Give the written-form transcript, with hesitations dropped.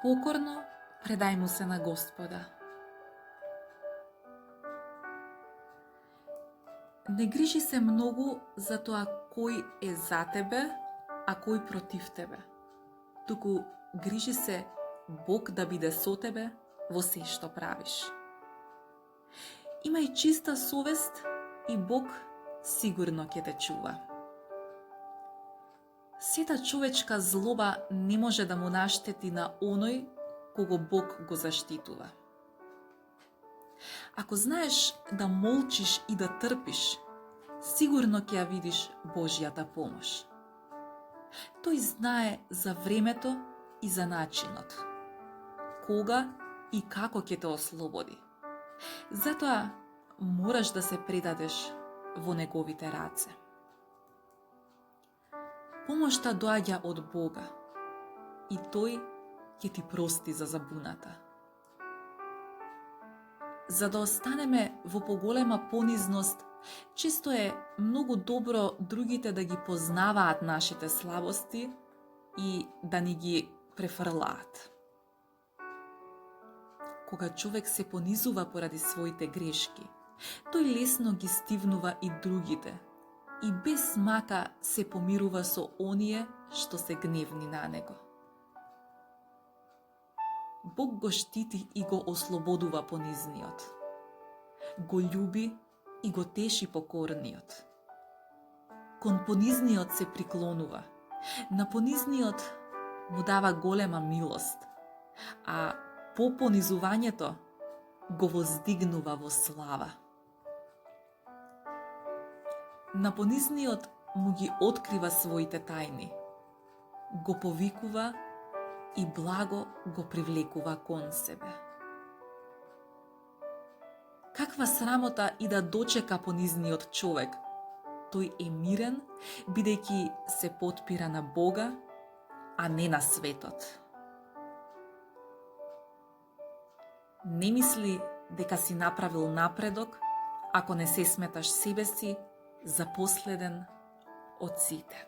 Покорно предај му се на Господа. Не грижи се многу за тоа кој е за тебе, а кој против тебе. Туку грижи се Бог да биде со тебе во се што правиш. Имај чиста совест и Бог сигурно ќе те чува. Сета човечка злоба не може да му наштети на оној кого Бог го заштитува. Ако знаеш да молчиш и да трпиш, сигурно ќе ја видиш Божјата помош. Тој знае за времето и за начинот, кога и како ќе те ослободи. Затоа мораш да се предадеш во неговите раце. Помошта доаѓа од Бога и Тој ќе ти прости за забуната. За да останеме во поголема понизност, често е многу добро другите да ги познаваат нашите слабости и да ни ги префрлаат. Кога човек се понизува поради своите грешки, тој лесно ги стивнува и другите и без мака се помирува со оние што се гневни на него. Бог го штити и го ослободува понизниот. Го љуби и го теши покорниот. Кон понизниот се приклонува. На понизниот му дава голема милост, а по понизувањето го воздигнува во слава. На понизниот му ги открива своите тајни, го повикува и благо го привлекува кон себе. Каква срамота и да дочека понизниот човек, тој е мирен, бидејќи се потпира на Бога, а не на светот. Не мисли дека си направил напредок ако не се сметаш себе си за последен од сите.